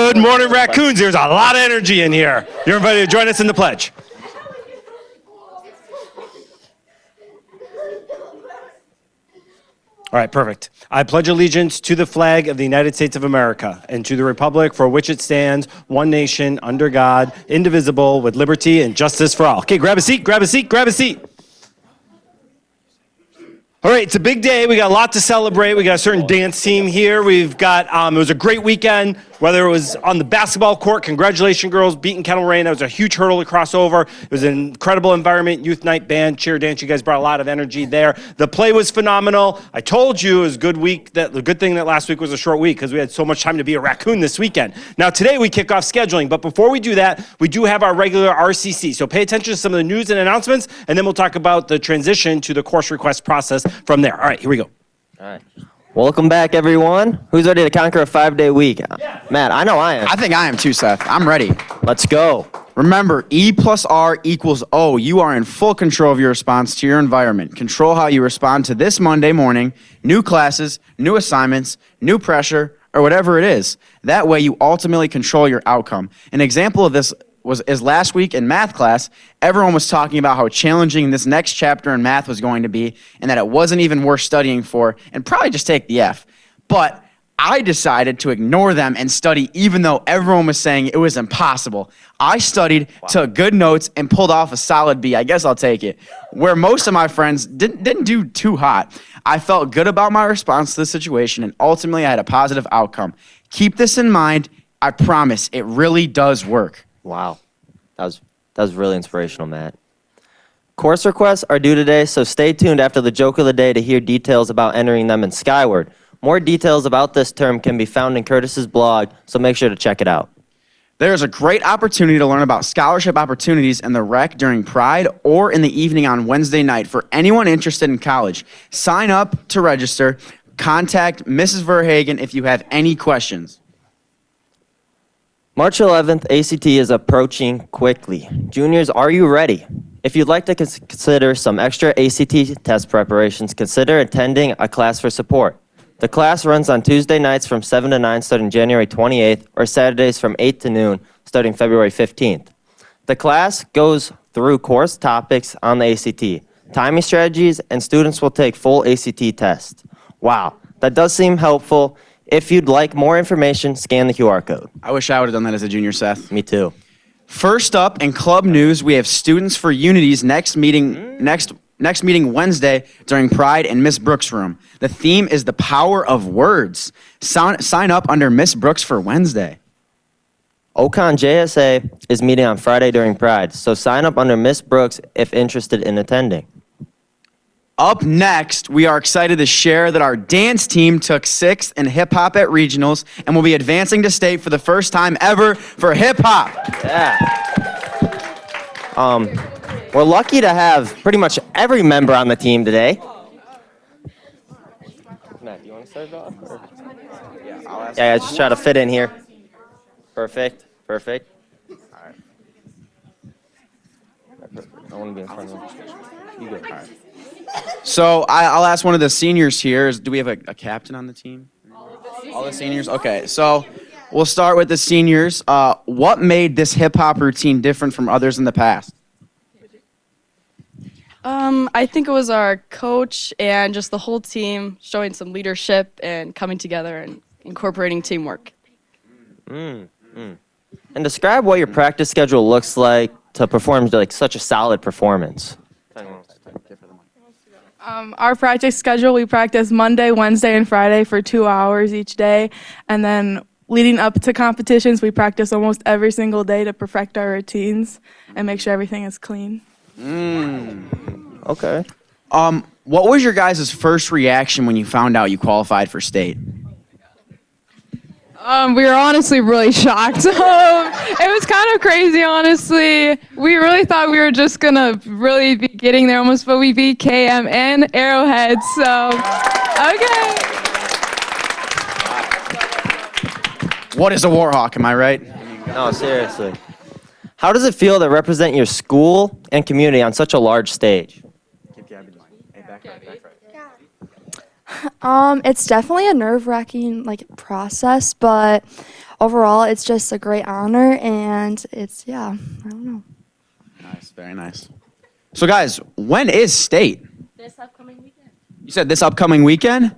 Good morning, raccoons. There's a lot of energy in here. You're invited to join us in the pledge. All right, perfect. I pledge allegiance to the flag of the United States of America and to the republic for which it stands, one nation, under God, indivisible, with liberty and justice for all. Okay, grab a seat, grab a seat, grab a seat. All right, it's a big day. We got a lot to celebrate. We got a certain dance team here. We've got, it was a great weekend, whether it was on the basketball court. Congratulations, girls, beating Kettle Rain. That was a huge hurdle to cross over. It was an incredible environment. Youth night, band, cheer, dance. You guys brought a lot of energy there. The play was phenomenal. I told you it was a good week. The good thing that last week was a short week because we had so much time to be a raccoon this weekend. Now, today we kick off scheduling. But before we do that, we do have our regular RCC. So pay attention to some of the news and announcements, and then we'll talk about the transition to the course request process from there. All right, here we go. All right. Welcome back, everyone. Who's ready to conquer a 5-day week? Yeah. Matt, I know I am. I think I am too, Seth. I'm ready. Let's go. Remember, E plus R equals O. You are in full control of your response to your environment. Control how you respond to this Monday morning, new classes, new assignments, new pressure, or whatever it is. That way, you ultimately control your outcome. An example of this is last week in math class, everyone was talking about how challenging this next chapter in math was going to be and that it wasn't even worth studying for and probably just take the F. But I decided to ignore them and study even though everyone was saying it was impossible. I studied, took good notes, and pulled off a solid B. I guess I'll take it. Where most of my friends didn't do too hot. I felt good about my response to the situation and ultimately I had a positive outcome. Keep this in mind. I promise it really does work. Wow. That was really inspirational, Matt. Course requests are due today, so stay tuned after the joke of the day to hear details about entering them in Skyward. More details about this term can be found in Curtis's blog, so make sure to check it out. There's a great opportunity to learn about scholarship opportunities in the rec during Pride or in the evening on Wednesday night for anyone interested in college. Sign up to register. Contact Mrs. Verhagen if you have any questions. March 11th, ACT is approaching quickly. Juniors, are you ready? If you'd like to consider some extra ACT test preparations, consider attending a class for support. The class runs on Tuesday nights from 7 to 9 starting January 28th or Saturdays from 8 to noon starting February 15th. The class goes through course topics on the ACT, timing strategies, and students will take full ACT tests. Wow, that does seem helpful. If you'd like more information, scan the QR code. I wish I would have done that as a junior, Seth. Me too. First up, in club news, we have Students for Unity's next meeting Wednesday during Pride in Miss Brooks' room. The theme is the power of words. Sign up under Miss Brooks for Wednesday. Ocon JSA is meeting on Friday during Pride, so sign up under Miss Brooks if interested in attending. Up next, we are excited to share that our dance team took 6th in hip-hop at regionals and will be advancing to state for the first time ever for hip-hop. Yeah. We're lucky to have pretty much every member on the team today. Matt, do you want to start it off? Yeah, just try to fit in here. Perfect. All right. I want to be in front of you. You go. All right. So I'll ask one of the seniors here. Do we have a captain on the team? All the seniors? Okay, so we'll start with the seniors. What made this hip-hop routine different from others in the past? I think it was our coach and just the whole team showing some leadership and coming together and incorporating teamwork. And describe what your practice schedule looks like to perform like such a solid performance. Our practice schedule, we practice Monday, Wednesday, and Friday for 2 hours each day. And then leading up to competitions, we practice almost every single day to perfect our routines and make sure everything is clean. Okay. What was your guys' first reaction when you found out you qualified for state? We were honestly really shocked. It was kind of crazy, honestly. We really thought we were just going to really be getting there almost, but we beat KM and Arrowhead, so, okay. What is a Warhawk, am I right? No, seriously. How does it feel to represent your school and community on such a large stage? It's definitely a nerve-wracking process, but overall, it's just a great honor, and I don't know. Nice, very nice. So, guys, when is state? This upcoming weekend. You said this upcoming weekend?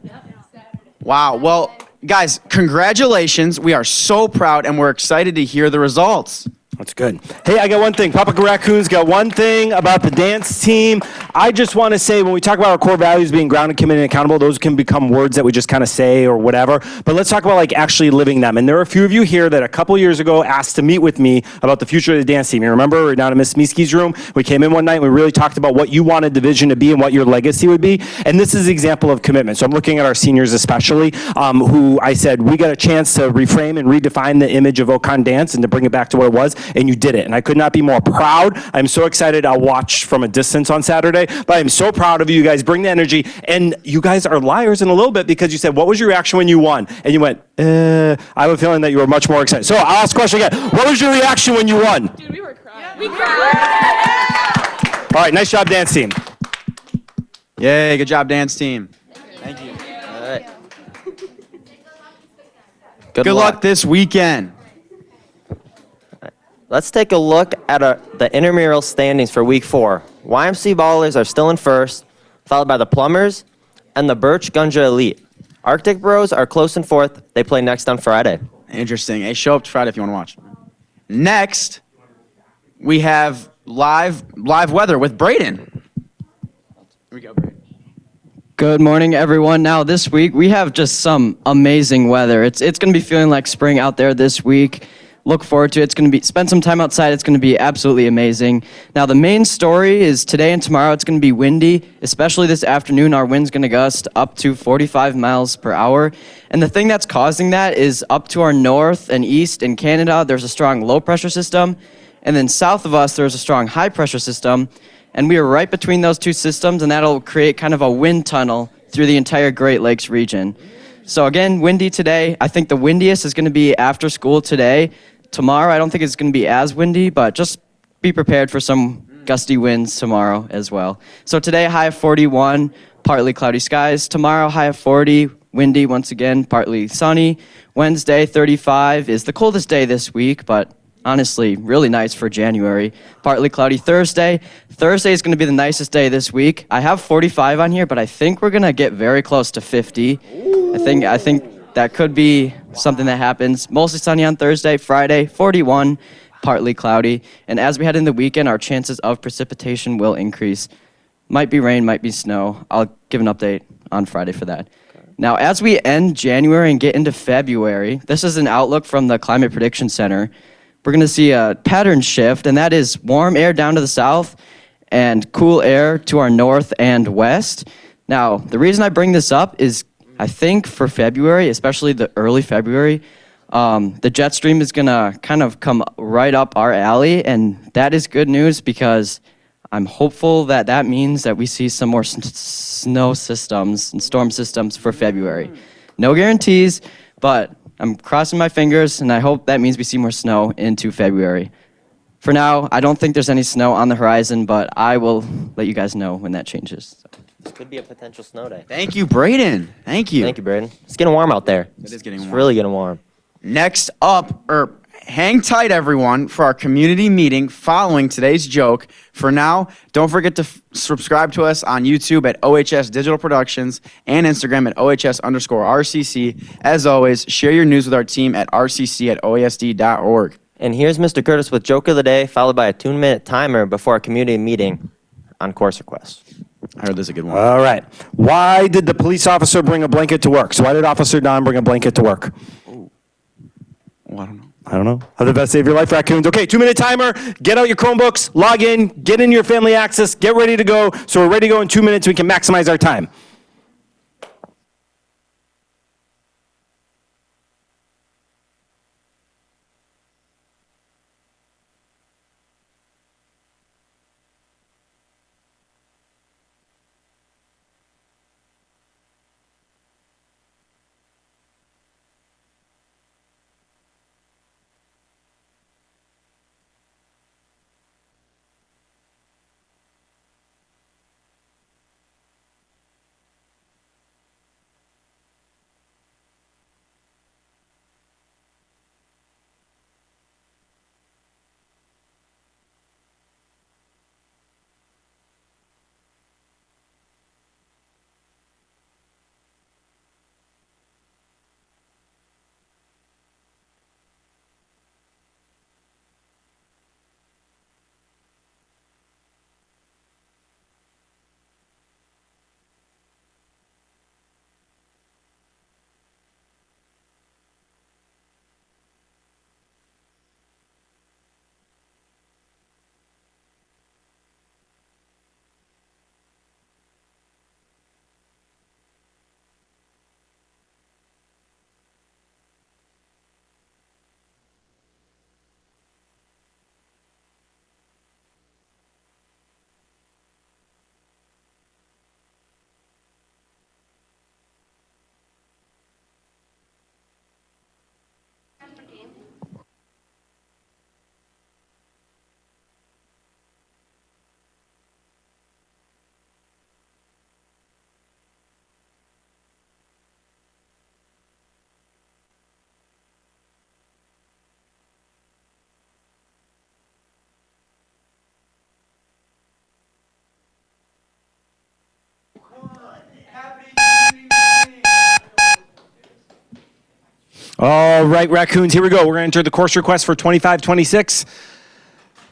Wow. Well, guys, congratulations. We are so proud, and we're excited to hear the results. That's good. Hey, I got one thing. Papa Raccoon's got one thing about the dance team. I just want to say, when we talk about our core values being grounded, committed, and accountable, those can become words that we just kind of say or whatever. But let's talk about actually living them. And there are a few of you here that a couple years ago asked to meet with me about the future of the dance team. You remember, we were down in Miss Miski's room. We came in one night and we really talked about what you wanted the vision to be and what your legacy would be. And this is an example of commitment. So I'm looking at our seniors especially, who I said, we got a chance to reframe and redefine the image of Okan dance and to bring it back to what it was. And you did it. And I could not be more proud. I'm so excited. I'll watch from a distance on Saturday, but I'm so proud of you. You guys bring the energy, and you guys are liars in a little bit because you said, what was your reaction when you won? And you went, I have a feeling that you were much more excited. So I'll ask the question again. What was your reaction when you won? Dude, we were crying. We cried. All right, nice job, dance team. Yay, good job, dance team. Thank you. All right. Good luck this weekend. Let's take a look at the intramural standings for week 4. YMC Ballers are still in first, followed by the Plumbers and the Birch Gunja Elite. Arctic Bros are close in fourth. They play next on Friday. Interesting. Hey, show up Friday if you want to watch. Next, we have live weather with Braden. Here we go, Braden. Good morning, everyone. Now, this week, we have just some amazing weather. It's going to be feeling like spring out there this week. Look forward to it. It's going to be, spend some time outside. It's going to be absolutely amazing. Now, the main story is today and tomorrow, it's going to be windy, especially this afternoon. Our wind's going to gust up to 45 miles per hour. And the thing that's causing that is up to our north and east in Canada, there's a strong low pressure system. And then south of us, there's a strong high pressure system. And we are right between those two systems, and that'll create kind of a wind tunnel through the entire Great Lakes region. So again, windy today. I think the windiest is going to be after school today. Tomorrow, I don't think it's going to be as windy, but just be prepared for some gusty winds tomorrow as well. So today, high of 41, partly cloudy skies. Tomorrow, high of 40, windy once again, partly sunny. Wednesday, 35 is the coldest day this week, but honestly, really nice for January. Partly cloudy Thursday. Thursday is going to be the nicest day this week. I have 45 on here, but I think we're going to get very close to 50. I think that could be something that happens. Mostly sunny on Thursday. Friday, 41, partly cloudy. And as we head into the weekend, our chances of precipitation will increase. Might be rain, might be snow. I'll give an update on Friday for that. Now, as we end January and get into February, this is an outlook from the Climate Prediction Center. We're going to see a pattern shift, and that is warm air down to the south and cool air to our north and west. Now, the reason I bring this up is I think for February, especially the early February, the jet stream is going to kind of come right up our alley, and that is good news because I'm hopeful that that means that we see some more snow systems and storm systems for February. No guarantees, but I'm crossing my fingers, and I hope that means we see more snow into February. For now, I don't think there's any snow on the horizon, but I will let you guys know when that changes. So. This could be a potential snow day. Thank you, Braden. Thank you. Thank you, Braden. It's getting warm out there. It is getting It's warm. really getting warm. Next up, hang tight, everyone, for our community meeting following today's joke. For now, don't forget to subscribe to us on YouTube at OHS Digital Productions and Instagram at OHS_RCC. As always, share your news with our team at rcc@oasd.org. And here's Mr. Curtis with Joke of the Day, followed by a 2-minute timer before our community meeting on course requests. I heard this is a good one. All right. Why did the police officer bring a blanket to work? So why did Officer Don bring a blanket to work? Well, I don't know. I don't know. Have the best day of your life, raccoons. Okay, 2-minute timer. Get out your Chromebooks, log in, get in your family access, get ready to go. So we're ready to go in 2 minutes. We can maximize our time. All right, Raccoons, here we go. We're going to enter the course request for 25-26.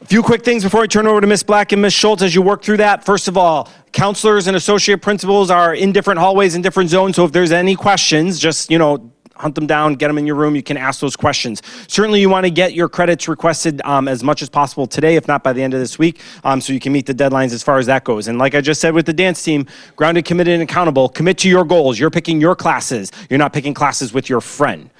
A few quick things before I turn over to Ms. Black and Ms. Schultz as you work through that. First of all, counselors and associate principals are in different hallways in different zones, so if there's any questions, just, hunt them down, get them in your room. You can ask those questions. Certainly, you want to get your credits requested as much as possible today, if not by the end of this week, so you can meet the deadlines as far as that goes. And like I just said with the dance team, grounded, committed, and accountable. Commit to your goals. You're picking your classes. You're not picking classes with your friend.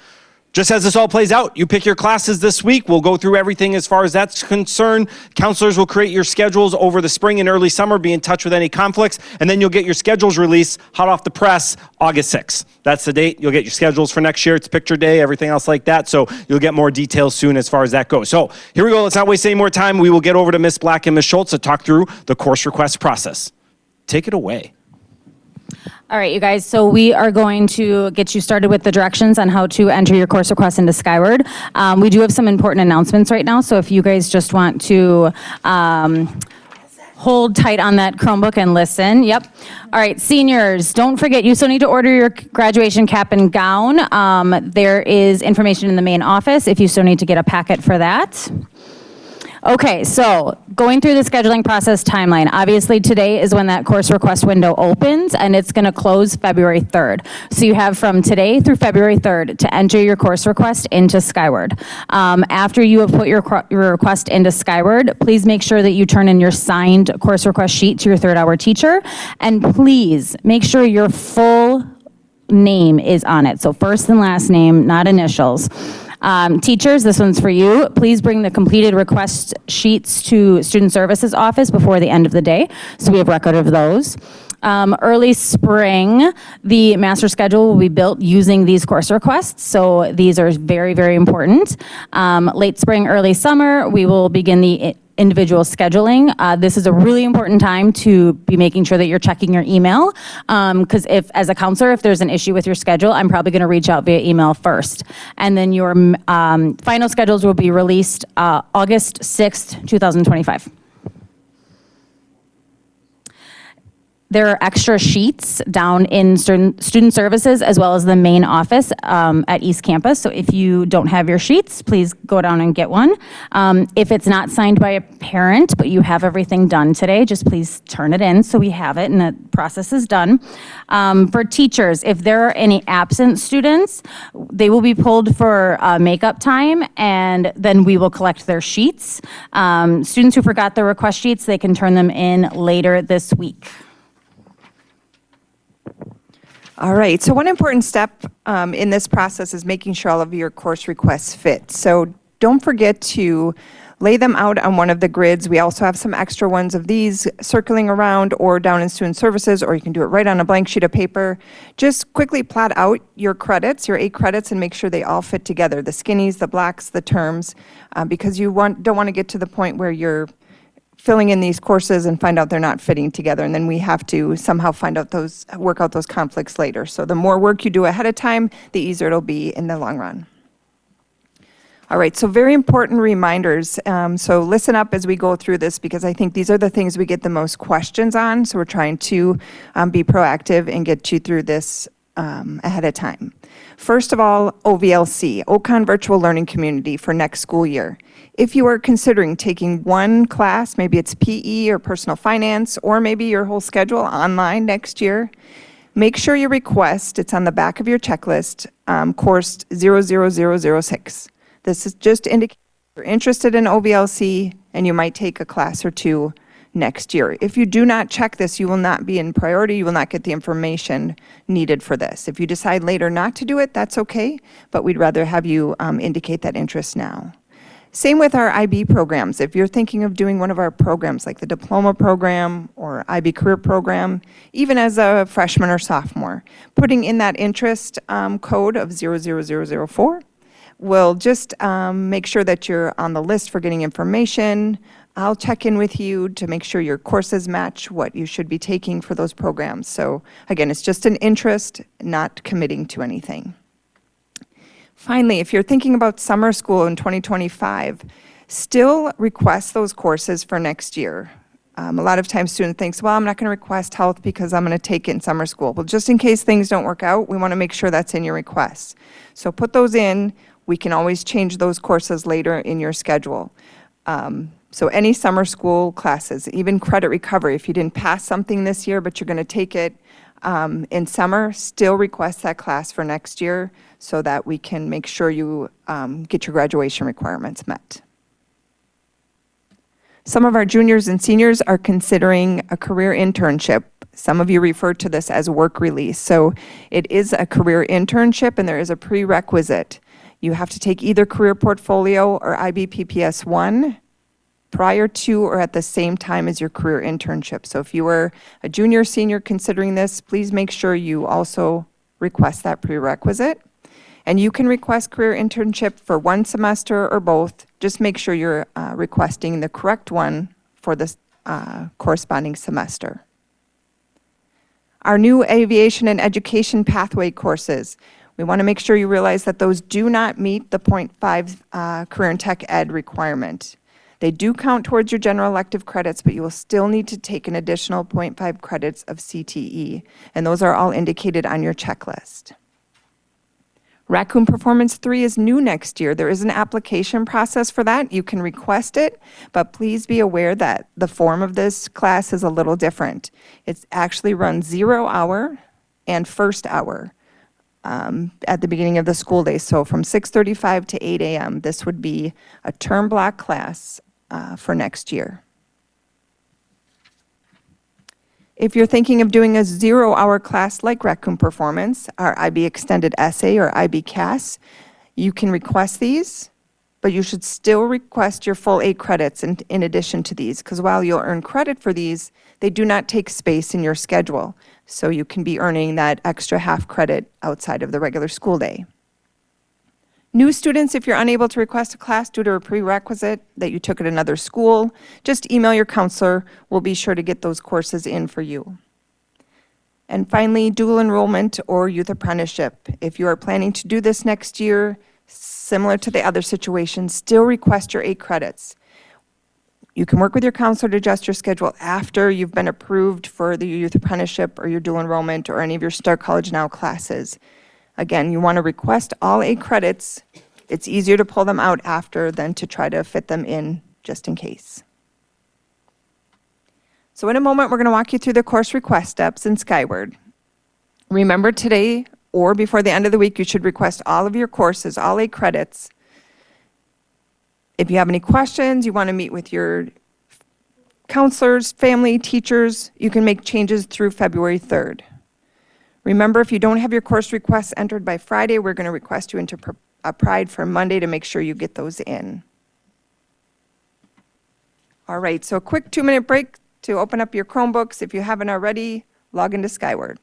Just as this all plays out, you pick your classes this week. We'll go through everything as far as that's concerned. Counselors will create your schedules over the spring and early summer, be in touch with any conflicts, and then you'll get your schedules released hot off the press August 6th. That's the date. You'll get your schedules for next year. It's picture day, everything else like that. So you'll get more details soon as far as that goes. So here we go. Let's not waste any more time. We will get over to Ms. Black and Ms. Schultz to talk through the course request process. Take it away. All right, you guys, so we are going to get you started with the directions on how to enter your course request into Skyward. We do have some important announcements right now, so if you guys just want to hold tight on that Chromebook and listen. Yep. All right, seniors, don't forget, you still need to order your graduation cap and gown. There is information in the main office if you still need to get a packet for that. Okay, so going through the scheduling process timeline, obviously today is when that course request window opens and it's going to close February 3rd. So you have from today through February 3rd to enter your course request into Skyward. After you have put your request into Skyward, please make sure that you turn in your signed course request sheet to your third hour teacher, and please make sure your full name is on it. So first and last name, not initials. Teachers, this one's for you. Please bring the completed request sheets to Student Services office before the end of the day, so we have record of those. Early spring, the master schedule will be built using these course requests, so these are very, very important. Late spring, early summer, we will begin the individual scheduling. This is a really important time to be making sure that you're checking your email, because as a counselor, if there's an issue with your schedule, I'm probably going to reach out via email first. And then your final schedules will be released August 6th, 2025. There are extra sheets down in student services as well as the main office at East Campus. So if you don't have your sheets, please go down and get one. If it's not signed by a parent, but you have everything done today, just please turn it in so we have it and the process is done. For teachers, if there are any absent students, they will be pulled for makeup time, and then we will collect their sheets. Students who forgot their request sheets, they can turn them in later this week. All right, so one important step in this process is making sure all of your course requests fit. So don't forget to lay them out on one of the grids. We also have some extra ones of these circling around or down in Student Services, or you can do it right on a blank sheet of paper. Just quickly plot out your credits, your 8 credits, and make sure they all fit together, the skinnies, the blacks, the terms, because you don't want to get to the point where you're filling in these courses and find out they're not fitting together, and then we have to somehow work out those conflicts later. So the more work you do ahead of time, the easier it'll be in the long run. All right, so very important reminders. So listen up as we go through this, because I think these are the things we get the most questions on. So we're trying to be proactive and get you through this ahead of time. First of all, OVLC, Ocon Virtual Learning Community for next school year. If you are considering taking one class, maybe it's PE or personal finance, or maybe your whole schedule online next year, make sure you request, it's on the back of your checklist, course 00006. This is just indicating you're interested in OVLC and you might take a class or two next year. If you do not check this, you will not be in priority. You will not get the information needed for this. If you decide later not to do it, that's okay, but we'd rather have you indicate that interest now. Same with our IB programs. If you're thinking of doing one of our programs like the diploma program or IB career program, even as a freshman or sophomore, putting in that interest code of 00004 will just make sure that you're on the list for getting information. I'll check in with you to make sure your courses match what you should be taking for those programs. So again, it's just an interest, not committing to anything. Finally, if you're thinking about summer school in 2025, still request those courses for next year. A lot of times student thinks, well, I'm not going to request health because I'm going to take it in summer school. Well, just in case things don't work out, we want to make sure that's in your requests. So put those in. We can always change those courses later in your schedule. So any summer school classes, even credit recovery, if you didn't pass something this year, but you're going to take it in summer, still request that class for next year so that we can make sure you get your graduation requirements met. Some of our juniors and seniors are considering a career internship. Some of you refer to this as work release. So it is a career internship and there is a prerequisite. You have to take either career portfolio or IBPPS 1 prior to or at the same time as your career internship. So if you were a junior or senior considering this, please make sure you also request that prerequisite. And you can request career internship for one semester or both. Just make sure you're requesting the correct one for the corresponding semester. Our new aviation and education pathway courses. We want to make sure you realize that those do not meet the 0.5 career and tech ed requirement. They do count towards your general elective credits, but you will still need to take an additional 0.5 credits of CTE, and those are all indicated on your checklist. Raccoon Performance 3 is new next year. There is an application process for that. You can request it, but please be aware that the form of this class is a little different. It actually runs 0 hour and first hour at the beginning of the school day. So from 6:35 to 8 a.m., this would be a term block class for next year. If you're thinking of doing a 0 hour class like Raccoon Performance, our IB Extended Essay or IB CAS, you can request these, but you should still request your full 8 credits in addition to these, because while you'll earn credit for these, they do not take space in your schedule. So you can be earning that extra half credit outside of the regular school day. New students, if you're unable to request a class due to a prerequisite that you took at another school, just email your counselor. We'll be sure to get those courses in for you. And finally, dual enrollment or youth apprenticeship. If you are planning to do this next year, similar to the other situations, still request your 8 credits. You can work with your counselor to adjust your schedule after you've been approved for the youth apprenticeship or your dual enrollment or any of your Start College Now classes. Again, you want to request all 8 credits. It's easier to pull them out after than to try to fit them in just in case. So in a moment, we're going to walk you through the course request steps in Skyward. Remember today or before the end of the week, you should request all of your courses, all 8 credits. If you have any questions, you want to meet with your counselors, family, teachers, you can make changes through February 3rd. Remember, if you don't have your course requests entered by Friday, we're going to request you into Pride for Monday to make sure you get those in. All right, so a quick 2-minute break to open up your Chromebooks. If you haven't already, log into Skyward.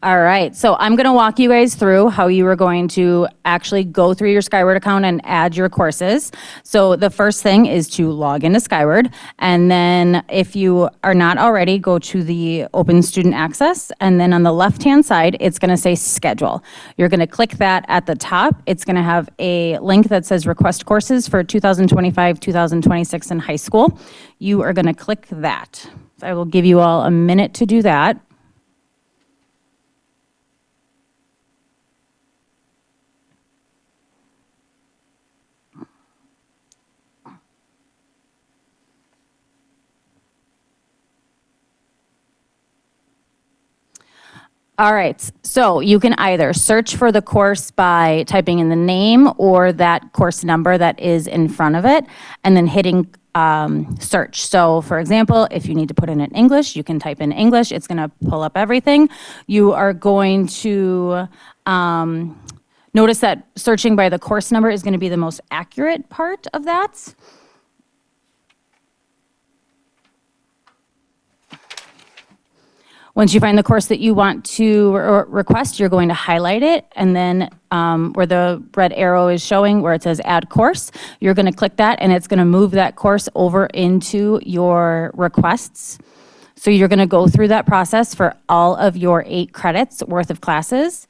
All right, so I'm going to walk you guys through how you are going to actually go through your Skyward account and add your courses. So the first thing is to log into Skyward, and then if you are not already, go to the Open Student Access, and then on the left-hand side, it's going to say Schedule. You're going to click that at the top. It's going to have a link that says Request Courses for 2025, 2026 in high school. You are going to click that. So I will give you all a minute to do that. All right, so you can either search for the course by typing in the name or that course number that is in front of it, and then hitting search. So for example, if you need to put in English, you can type in English. It's going to pull up everything. You are going to notice that searching by the course number is going to be the most accurate part of that. Once you find the course that you want to request, you're going to highlight it, and then where the red arrow is showing, where it says Add Course, you're going to click that, and it's going to move that course over into your requests. So you're going to go through that process for all of your 8 credits worth of classes.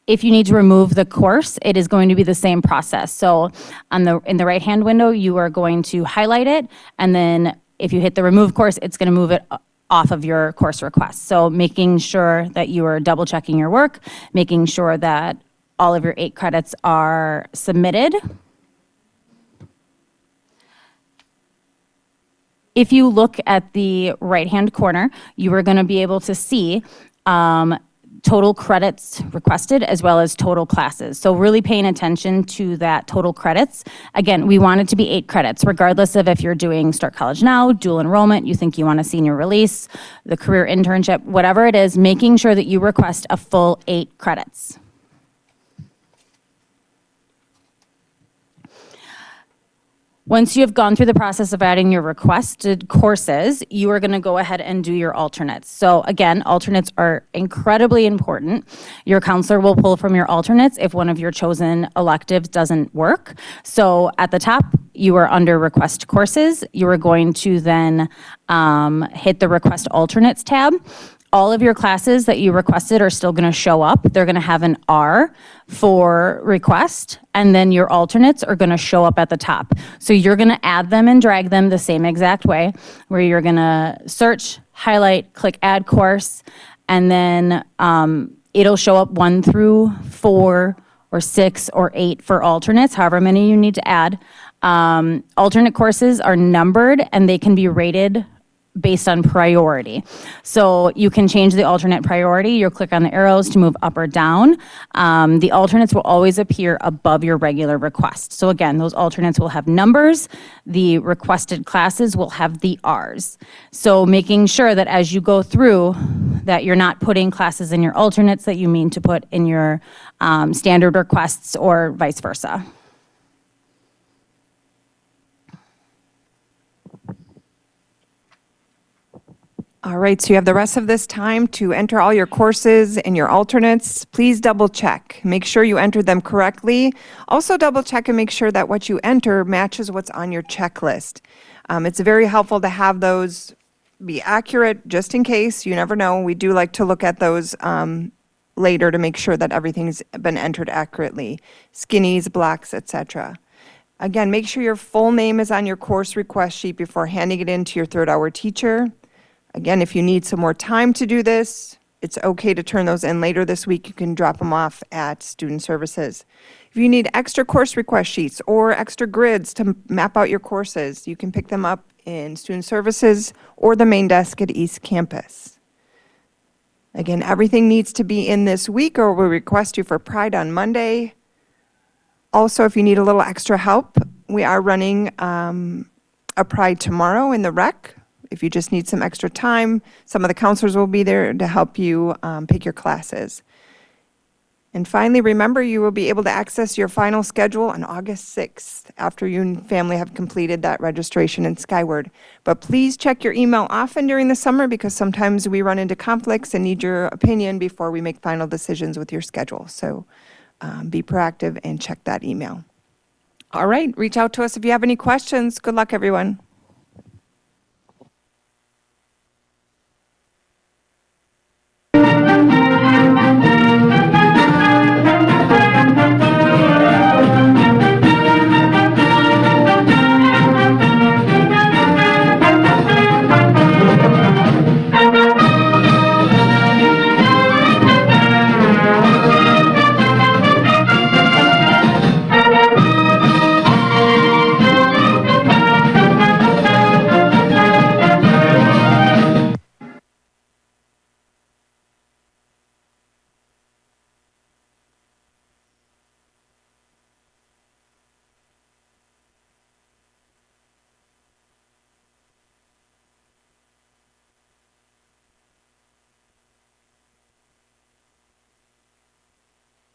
If you need to remove the course, it is going to be the same process. So in the right-hand window, you are going to highlight it, and then if you hit the remove course, it's going to move it off of your course request. So making sure that you are double checking your work, making sure that all of your 8 credits are submitted. If you look at the right-hand corner, you are going to be able to see total credits requested as well as total classes. So really paying attention to that total credits. Again, we want it to be 8 credits, regardless of if you're doing Start College Now, dual enrollment, you think you want a senior release, the career internship, whatever it is, making sure that you request a full 8 credits. Once you have gone through the process of adding your requested courses, you are going to go ahead and do your alternates. So again, alternates are incredibly important. Your counselor will pull from your alternates if one of your chosen electives doesn't work. So at the top, you are under Request Courses. You are going to then hit the Request Alternates tab. All of your classes that you requested are still going to show up. They're going to have an R for request, and then your alternates are going to show up at the top. So you're going to add them and drag them the same exact way, where you're going to search, highlight, click Add Course, and then it'll show up 1 through 4 or 6 or 8 for alternates, however many you need to add. Alternate courses are numbered, and they can be rated based on priority. So you can change the alternate priority. You'll click on the arrows to move up or down. The alternates will always appear above your regular request. So again, those alternates will have numbers. The requested classes will have the R's. So making sure that as you go through that you're not putting classes in your alternates that you mean to put in your standard requests or vice versa. All right, so you have the rest of this time to enter all your courses and your alternates. Please double check. Make sure you entered them correctly. Also double check and make sure that what you enter matches what's on your checklist. It's very helpful to have those be accurate just in case. You never know. We do like to look at those later to make sure that everything's been entered accurately. Skinnies, blocks, etc. Again, make sure your full name is on your course request sheet before handing it in to your third-hour teacher. Again, if you need some more time to do this, it's okay to turn those in later this week. You can drop them off at Student Services. If you need extra course request sheets or extra grids to map out your courses, you can pick them up in Student Services or the main desk at East Campus. Again, everything needs to be in this week or we'll request you for Pride on Monday. Also, if you need a little extra help, we are running a Pride tomorrow in the rec. If you just need some extra time, some of the counselors will be there to help you pick your classes. And finally, remember you will be able to access your final schedule on August 6th after you and family have completed that registration in Skyward. But please check your email often during the summer because sometimes we run into conflicts and need your opinion before we make final decisions with your schedule. So be proactive and check that email. All right, reach out to us if you have any questions. Good luck, everyone.